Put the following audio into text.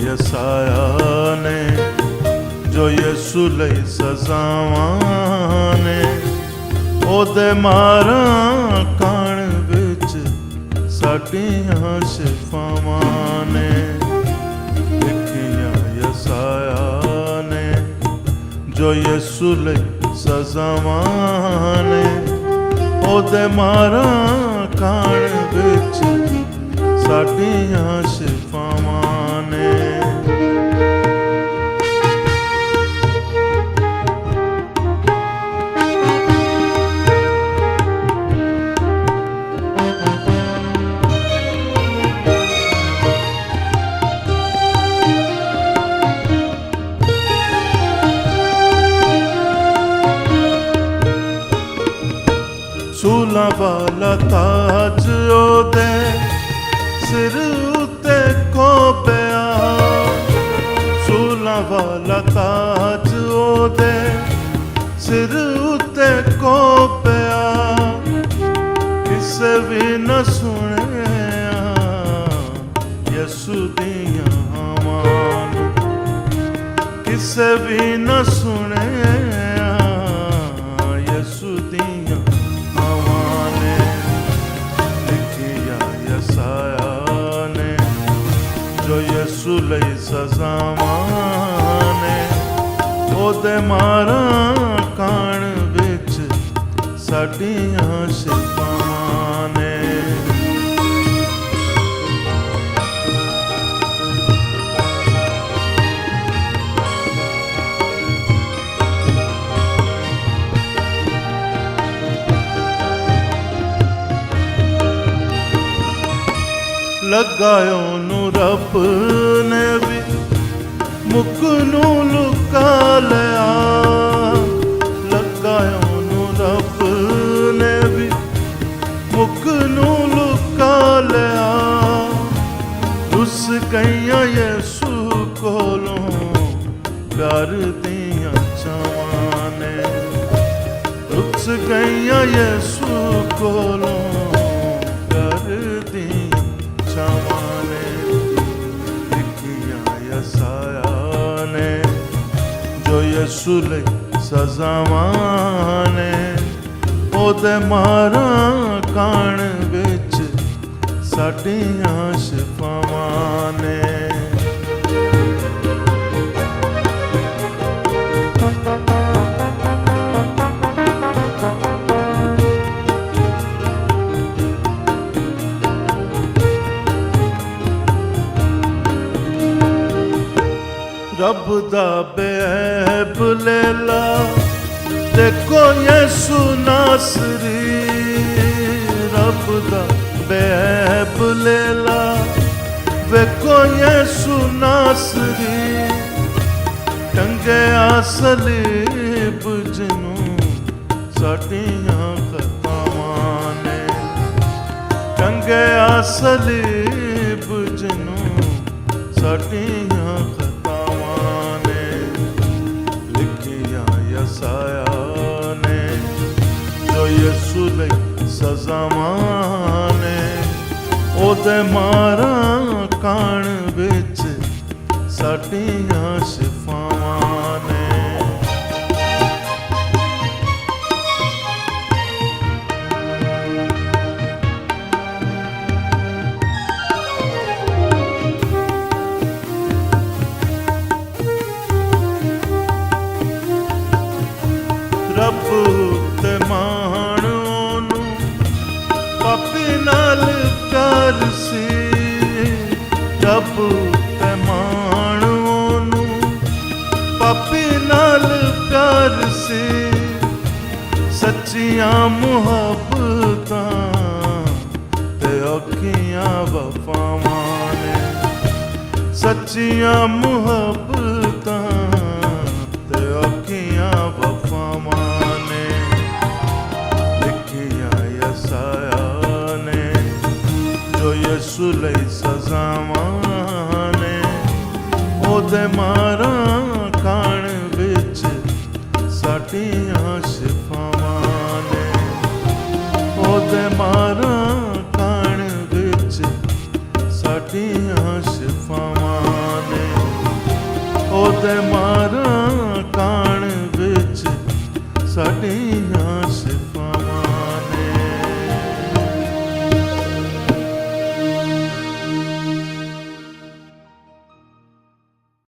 ਯਸਾਇਆ ਨੇ ਜੋ ਯਿਸੂ ਲਈ ਸਜ਼ਾਵਾਂ ਨੇ, ਉਹਦੇ ਮਾਰਾਂ ਕਾਣ ਵਿੱਚ ਸਾਡੀਆਂ ਸ਼ਿਫਾਵਾਂ ਨੇ। ਲਿਖੀਆਂ ਯਸਾਇਆ ਨੇ ਜੋ ਯਿਸੂ ਲਈ ਸਜ਼ਾਵਾਂ ਨੇ, ਉਹਦੇ ਮਾਰਾਂ ਕਾਣ ਵਿੱਚ ਸਾਡੀਆਂ ਸ਼ਿਫਾਵਾਂ ਨੇ। ਸੂਲਾਂ ਵਾਲਾ ਤਾਜ ਉਹਦੇ ਸਿਰ ਉੱਤੇ ਖੋਪਿਆ, ਸੂਲਾਂ ਵਾਲਾ ਤਾਜ ਉਹਦੇ ਸਿਰ ਉੱਤੇ ਖੋਪਿਆ, ਕਿਸੇ ਵੀ ਨਾ ਸੁਣਿਆ ਯਿਸੂ ਦੀਆਂ ਹਵਾਂ ਨੂੰ, ਕਿਸੇ ਵੀ ਨਾ ਸੁਣਿਆ ਯਿਸੂ ਦੀਆਂ ਹਵਾਂ ਨੇ। ਲਿਖੀਆਂ ਯਸਾਇਆ ਨੇ ਜੋ ਯਿਸੂ ਲਈ ਸਜ਼ਾਵਾਂ ਨੇ, ਉਹਦੇ ਮਾਰਾਂ ਕਾਣ ਵਿੱਚ ਸਾਡੀਆਂ ਸ਼ਿਫਾਵਾਂ ਨੇ। ਲੱਗਾ ਉਹਨੂੰ ਰੱਬ ਨੇ ਵੀ ਮੁੱਕ ਨੂੰ ਲੁਕਾ ਲਿਆ, ਲੱਗਾ ਉਹਨੂੰ ਰੱਬ ਨੇ ਵੀ ਮੁੱਕ ਨੂੰ ਲੁਕਾ ਲਿਆ। ਰੁੱਸ ਗਈਆਂ ਯਿਸੂ ਕੋਲੋਂ ਪਿਆਰ ਦੀਆਂ ਛਾਵਾਂ ਨੇ, ਰੁੱਸ ਗਈਆਂ ਯਿਸੂ ਕੋਲੋਂ ਪਿਆਰ ਦੀਆਂ ਛਾਵਾਂ ਨੇ। ਲਿਖੀਆਂ ਯਸਾਇਆ ਨੇ ਜੋ ਯਿਸੂ ਲਈ ਸਜ਼ਾਵਾਂ ਨੇ, ਉਹਦੇ ਮਾਰਾਂ ਕਾਣ ਵਿੱਚ ਸਾਡੀਆਂ ਸ਼ਿਫਾਵਾਂ ਨੇ। ਰੱਬ ਦਾ ਬੇਅਬ ਲੇਲਾ ਦੇਖੋ ਯਿਸੂ ਨਾਸਰੀ, ਰੱਬ ਦਾ ਬੇਅਬ ਲੇਲਾ ਵੇਖੋ ਯਿਸੂ ਨਾਸਰੀ, ਟੰਗਿਆ ਸਲੀਬ ਜਿਹਨੂੰ ਸਾਡੀਆਂ ਖਤਾਵਾਂ ਨੇ, ਟੰਗਿਆ ਸਲੀਬ ਜਿਹਨੂੰ ਸਾਡੀਆਂ ਖਤਾਵਾਂ ਨੇ। ਲਿਖੀਆਂ ਯਸਾਇਆ ਨੇ ਜੋ ਯਿਸੂ ਲਈ ਸਜ਼ਾਵਾਂ ਨੇ, ਉਹਦੇ ਮਾਰਾਂ ਕਾਣ ਵਿੱਚ ਸਾਡੀਆਂ ਸ਼ਿਫਾਵਾਂ ਨੇ। ਰੱਬ ਤੇ ਮਾਣ ਉਹਨੂੰ ਪਾਪੀ ਨਾਲ ਪਿਆਰ ਸੀ, ਰੱਬ ਤੇ ਮਾਣ ਉਹਨੂੰ ਪਾਪੀ ਨਾਲ ਪਿਆਰ ਸੀ। ਸੱਚੀਆਂ ਮੁਹੱਬਤਾਂ ਤੇ ਔਖੀਆਂ ਵਫਾਵਾਂ ਸੱਚੀਆਂ ਮੁਹੱਬਤਾਂ ਤੇ ਔਖੀਆਂ ਵਫਾਵਾਂ ਨੇ ਲਿਖੀਆਂ ਯਸਾਇਆ ਨੇ ਜੋ ਯਿਸੂ ਲਈ ਸਜ਼ਾਵਾਂ ਨੇ ਉਹਦੇ ਮਾਰਾਂ ਖਾਣ ਵਿੱਚ ਸਾਡੀਆਂ ਸ਼ਿਫਾਵਾਂ ਨੇ ਉਹਦੇ ਮਾਰਾਂ ਖਾਣ ਵਿੱਚ ਸਾਡੀਆਂ ਸ਼ਿਫਾਵਾਂ ਨੇ ਉਹਦੇ